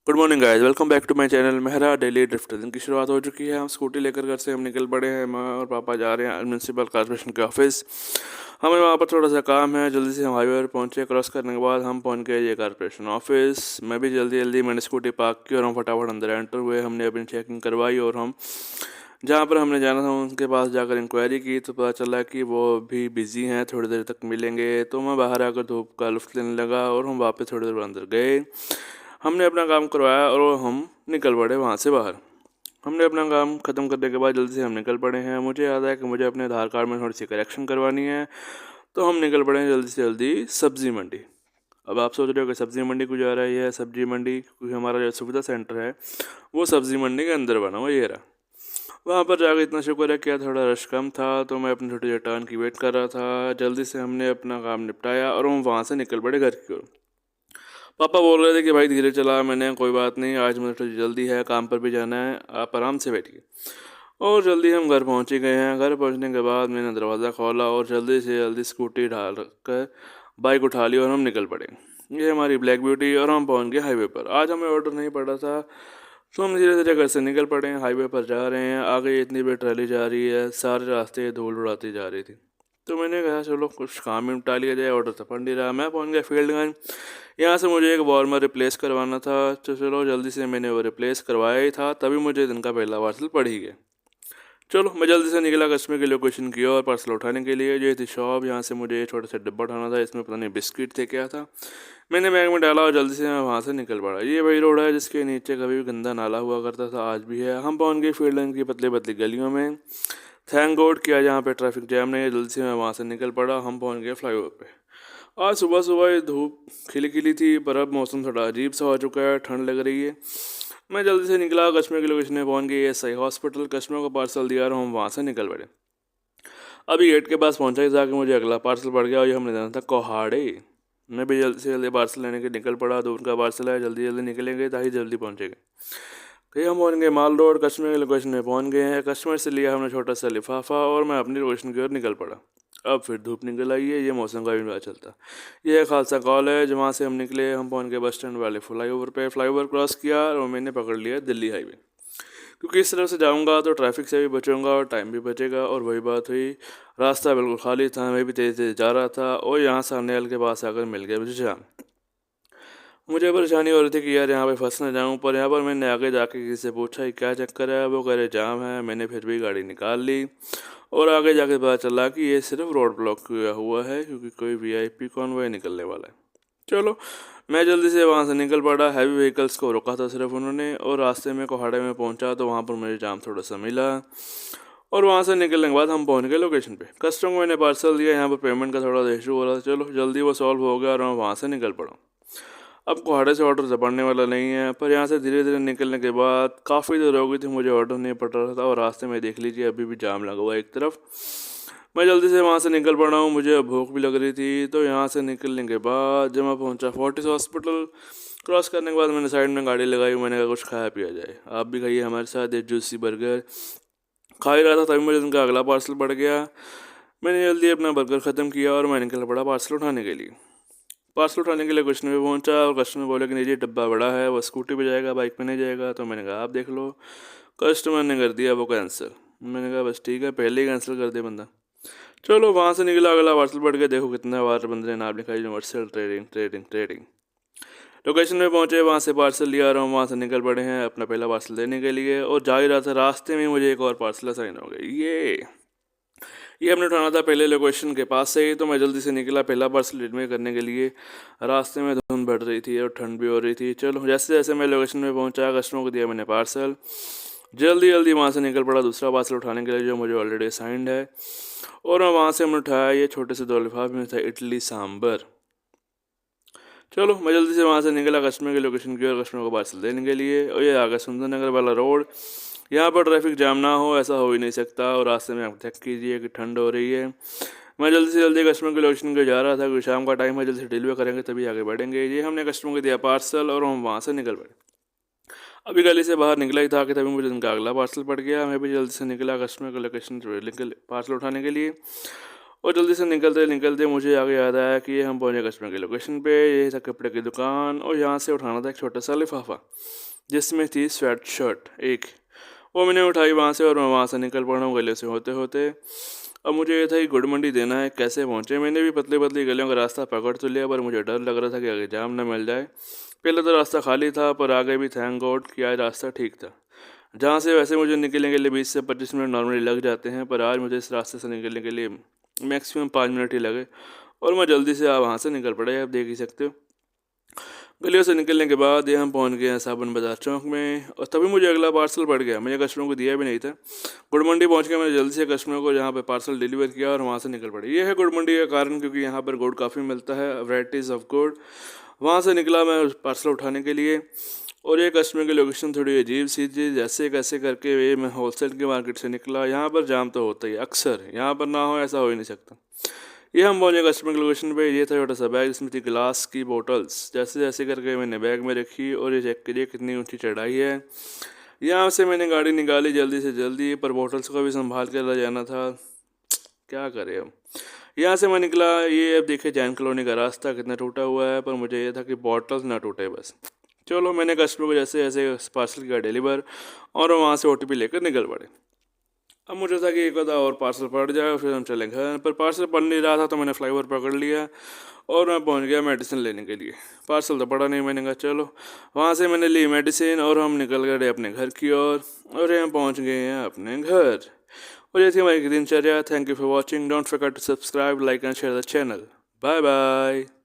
Good morning guys, welcome back to my channel Mehra daily drift. दिन की शुरुआत हो चुकी है। हम स्कूटी लेकर घर से हम निकल पड़े हैं। माँ और पापा जा रहे हैं म्यूनसिपल कॉर्पोरेशन के ऑफिस। हमें वहाँ पर थोड़ा सा काम है, जल्दी से हम हाईवे पर पहुँचे। क्रॉस करने के बाद हम पहुँच गए ये कॉर्पोरेशन ऑफिस। मैं भी जल्दी जल्दी मैंने स्कूटी पार्क की और हम फटाफट अंदर एंटर हुए। हमने अपनी चेकिंग करवाई और हम जहाँ पर हमने जाना था उनके पास जाकर इंक्वायरी की तो पता चला कि वो भी बिज़ी हैं, थोड़ी देर तक मिलेंगे। तो मैं बाहर आकर धूप का लुत्फ़ लेने लगा और हम वापस थोड़ी देर अंदर गए। हमने अपना काम करवाया और हम निकल पड़े वहाँ से बाहर। हमने अपना काम ख़त्म करने के बाद जल्दी से हम निकल पड़े हैं। मुझे याद है कि मुझे अपने आधार कार्ड में थोड़ी सी करेक्शन करवानी है, तो हम निकल पड़े हैं जल्दी से जल्दी सब्ज़ी मंडी। अब आप सोच रहे हो कि सब्ज़ी मंडी क्यों जा रहा है? ये सब्ज़ी मंडी क्योंकि हमारा जो सुविधा सेंटर है वो सब्ज़ी मंडी के अंदर बना हुआ ये रहा। वहाँ पर जाकर इतना शुक्र है कि थोड़ा रश कम था, तो मैं अपनी छोटी टर्न की वेट कर रहा था। जल्दी से हमने अपना काम निपटाया और हम वहाँ से निकल पड़े घर की ओर। पापा बोल रहे थे कि भाई धीरे चला। मैंने कोई बात नहीं, आज मुझे थोड़ी जल्दी है, काम पर भी जाना है, आप आराम से बैठिए। और जल्दी हम घर पहुंच ही गए हैं। घर पहुंचने के बाद मैंने दरवाज़ा खोला और जल्दी से जल्दी स्कूटी ढाल कर बाइक उठा ली और हम निकल पड़े। ये हमारी ब्लैक ब्यूटी और हम पहुंच गए हाईवे पर। आज हमें ऑर्डर नहीं पड़ा था, तो हम धीरे धीरे घर से निकल पड़े हैं। हाईवे पर जा रहे हैं, आगे इतनी बड़ी ट्रैली जा रही है, सारे रास्ते धूल उड़ाती जा रही थी। तो मैंने कहा चलो कुछ काम ही निपटा लिया जाए, ऑर्डर तो पड़ नहीं रहा। मैं पहुंच गया फील्डगंज। यहाँ से मुझे एक वार्मर रिप्लेस करवाना था, तो चलो जल्दी से मैंने वो रिप्लेस करवाया ही था, तभी मुझे दिन का पहला पार्सल पड़ ही गया। चलो मैं जल्दी से निकला कस्टमर की लोकेशन की और पार्सल उठाने के लिए। ये थी शॉप, यहाँ से मुझे छोटा सा डिब्बा उठाना था, इसमें पता नहीं बिस्किट थे क्या था। मैंने बैग में डाला और जल्दी से मैं वहाँ से निकल पड़ा। ये वही रोड है जिसके नीचे कभी भी गंदा नाला हुआ करता था, आज भी है। हम पहुँच गए फील्ड लाइन की पतली पतली गलियों में। थैंक गॉड कि आज यहाँ पे ट्रैफिक जैम नहीं है। जल्दी से मैं वहाँ से निकल पड़ा। हम पहुँच गए फ्लाईओवर पे। आज सुबह सुबह ये धूप खिली खिली थी, पर अब मौसम थोड़ा अजीब सा हो चुका है, ठंड लग रही है। मैं जल्दी से निकला, कस्टमर की लोकेशन में पहुंच गई, एसआई हॉस्पिटल। कस्टमर को पार्सल दिया और हम वहाँ से निकल पड़े। अभी गेट के पास पहुंचा ही जाके मुझे अगला पार्सल पड़ गया और ये हमने जाना था कोहाड़े। मैं भी जल्दी से जल्दी पार्सल लेने के निकल पड़ा। दूर का पार्सल है, जल्दी जल्दी निकलेंगे ताकि जल्दी पहुंचेंगे। कहीं हम पहुंच गए माल रोड। कस्टमर की लोकेशन में पहुंच गए हैं। कस्टमर से लिया हमने छोटा सा लिफाफा और मैं अपनी लोकेशन की ओर निकल पड़ा। अब फिर धूप निकल आई है, ये मौसम का भी पता चलता। ये है खालसा कॉलेज। वहाँ से हम निकले, हम पहुंच गए बस स्टैंड वाले फ्लाईओवर पे। फ्लाईओवर क्रॉस किया और मैंने पकड़ लिया दिल्ली हाईवे, क्योंकि इस तरफ से जाऊंगा तो ट्रैफिक से भी बचूंगा और टाइम भी बचेगा। और वही बात हुई, रास्ता बिल्कुल खाली था, मैं भी तेज़ तेज़ जा रहा था और यहाँ सामने के पास आकर मिल गया मुझे जाम। मुझे परेशानी हो रही थी कि यार यहाँ पे फंस ना जाऊँ, पर यहाँ पर मैंने आगे जाके किसी से पूछा कि क्या चक्कर है। वो कह रहे जाम है। मैंने फिर भी गाड़ी निकाल ली और आगे जाके पता चला कि ये सिर्फ रोड ब्लॉक किया हुआ है, क्योंकि कोई वीआईपी कॉन्वॉय निकलने वाला है। चलो मैं जल्दी से वहाँ से निकल पड़ा। हैवी व्हीकल्स को रोका था सिर्फ उन्होंने, और रास्ते में कोहाड़े में पहुँचा तो वहाँ पर मुझे जाम थोड़ा सा मिला। और वहाँ से निकलने के बाद हम पहुँच गए लोकेशन पे। कस्टमर को मैंने पार्सल दिया। यहाँ पर पेमेंट का थोड़ा इशू हो रहा था, चलो जल्दी वो सॉल्व हो गया और मैं वहाँ से निकल पड़ा। अब कोहाड़े से ऑर्डर पड़ने वाला नहीं है, पर यहाँ से धीरे धीरे निकलने के बाद काफ़ी देर हो गई थी, मुझे ऑर्डर नहीं पड़ रहा था और रास्ते में देख लीजिए अभी भी जाम लगा हुआ है एक तरफ। मैं जल्दी से वहाँ से निकल पड़ा हूँ, मुझे भूख भी लग रही थी। तो यहाँ से निकलने के बाद जब मैं पहुँचा फोर्टिस हॉस्पिटल, क्रॉस करने के बाद मैंने साइड में गाड़ी लगाई। मैंने कहा कुछ खाया पिया जाए, आप भी खाइए हमारे साथ। एक जूसी बर्गर खा ही रहा था, तभी मुझे उनका अगला पार्सल पड़ गया। मैंने जल्दी अपना बर्गर ख़त्म किया और मैं निकल पड़ा पार्सल उठाने के लिए। पार्सल उठाने के लिए कस्टमर पे पहुंचा और कस्टमर बोले कि नहीं जी डब्बा बड़ा है, वो स्कूटी पे जाएगा, बाइक पे नहीं जाएगा। तो मैंने कहा आप देख लो। कस्टमर ने कर दिया वो कैंसिल। मैंने कहा बस ठीक है, पहले ही कैंसिल कर दे बंदा। चलो वहाँ से निकला, अगला पार्सल पड़ गया। देखो कितना बार बंदे ने नाम लिखा, universal trading trading trading. Location में पहुंचे, वहाँ से पार्सल लिया और हम वहाँ से निकल पड़े हैं अपना पहला पार्सल देने के लिए। और जा ही रहा था, रास्ते में मुझे एक और पार्सल असाइन हो गया। ये हमने उठाना था पहले लोकेशन के पास से ही। तो मैं जल्दी से निकला पहला पार्सल डिलीवर करने के लिए। रास्ते में धुंध बढ़ रही थी और ठंड भी हो रही थी। चलो जैसे जैसे मैं लोकेशन में पहुंचा, कस्टमर को दिया मैंने पार्सल। जल्दी जल्दी वहाँ से निकल पड़ा दूसरा पार्सल उठाने के लिए जो मुझे ऑलरेडी असाइंड है। और मैं वहाँ से हमने उठाया ये छोटे से 2 लिफाफे में था इडली सांबर। चलो मैं जल्दी से वहाँ से निकला कस्टमर की लोकेशन की और कस्टमर को पार्सल देने के लिए। और ये आ गया सुंदर नगर वाला रोड। यहाँ पर ट्रैफिक जाम ना हो ऐसा हो ही नहीं सकता। और रास्ते में आप चेक कीजिए कि ठंड हो रही है। मैं जल्दी से जल्दी कस्टमर की लोकेशन को जा रहा था, क्योंकि शाम का टाइम है, जल्दी से डिलीवर करेंगे तभी आगे बढ़ेंगे। ये हमने कस्टमर को दिया पार्सल और हम वहाँ से निकल पड़े। अभी गली से बाहर निकला ही था कि तभी मुझे उनका अगला पार्सल पड़ गया। मैं भी जल्दी से निकला कस्टमर की लोकेशन निकल पार्सल उठाने के लिए। और जल्दी से निकलते निकलते मुझे आगे याद आया कि ये हम पहुंचे कस्टमर की लोकेशन पे। ये था कपड़े की दुकान और यहाँ से उठाना था एक छोटा सा लिफाफा जिसमें थी स्वेट शर्ट एक। वो मैंने उठाई वहाँ से और मैं वहाँ से निकल पड़ा हूँ गले से होते होते। अब मुझे ये था कि गुड़ मंडी देना है, कैसे पहुँचे। मैंने भी पतली पतली गलियों का रास्ता पकड़ तो लिया पर मुझे डर लग रहा था कि आगे जाम ना मिल जाए। पहले तो रास्ता खाली था पर आगे भी थैंक गॉड कि आज रास्ता ठीक था। जहाँ से वैसे मुझे निकलने के लिए 20 से 25 मिनट नॉर्मली लग जाते हैं पर आज मुझे इस रास्ते से निकलने के लिए मैक्सिमम 5 मिनट ही लगे और मैं जल्दी से वहाँ से निकल पड़ा। आप देख ही सकते हो। गलियों से निकलने के बाद ये हम पहुंच गए हैं साबुन बाज़ार चौक में और तभी मुझे अगला पार्सल पड़ गया। मैंने कस्टमर को दिया भी नहीं था। गुड़ मंडी पहुंच के मैंने जल्दी से कस्टमर को यहाँ पे पार्सल डिलीवर किया और वहाँ से निकल पड़ी। ये है गुड़ मंडी का कारण क्योंकि यहाँ पर गुड़ काफ़ी मिलता है, वैराइटीज़ ऑफ गुड़। वहाँ से निकला मैं पार्सल उठाने के लिए और ये कस्टमर की लोकेशन थोड़ी अजीब सी थी। जैसे कैसे करके ये मैं होलसेल की मार्केट से निकला। यहाँ पर जाम तो होता ही अक्सर, यहाँ पर ना हो ऐसा हो ही नहीं सकता। ये हम पहुंचे कस्टमर की लोकेशन पे। ये था छोटा सा बैग जिसमें थी ग्लास की बोटल्स। जैसे जैसे करके मैंने बैग में रखी और ये चेक करिए कितनी ऊंची चढ़ाई है। यहाँ से मैंने गाड़ी निकाली जल्दी से जल्दी पर बोटल्स को भी संभाल कर ले जाना था, क्या करें अब। यहाँ से मैं निकला। ये अब देखिए जैन कॉलोनी का रास्ता कितना टूटा हुआ है पर मुझे ये था कि बॉटल्स ना टूटे बस। चलो मैंने कस्टमर को जैसे जैसे पार्सल किया डिलीवर और वहाँ से OTP लेकर निकल पड़े। अब मुझे था कि एक आधा और पार्सल पड़ जाए और फिर हम चले घर, पर पार्सल पड़ नहीं रहा था तो मैंने फ्लाईओवर पकड़ लिया और मैं पहुंच गया मेडिसिन लेने के लिए। पार्सल तो पड़ा नहीं, मैंने कहा चलो। वहाँ से मैंने ली मेडिसिन और हम निकल गए अपने घर की ओर और हम पहुंच गए हैं अपने घर। और ये थी हमारी दिनचर्या। Thank you for watching. Don't forget to subscribe, like and share the channel. Bye bye.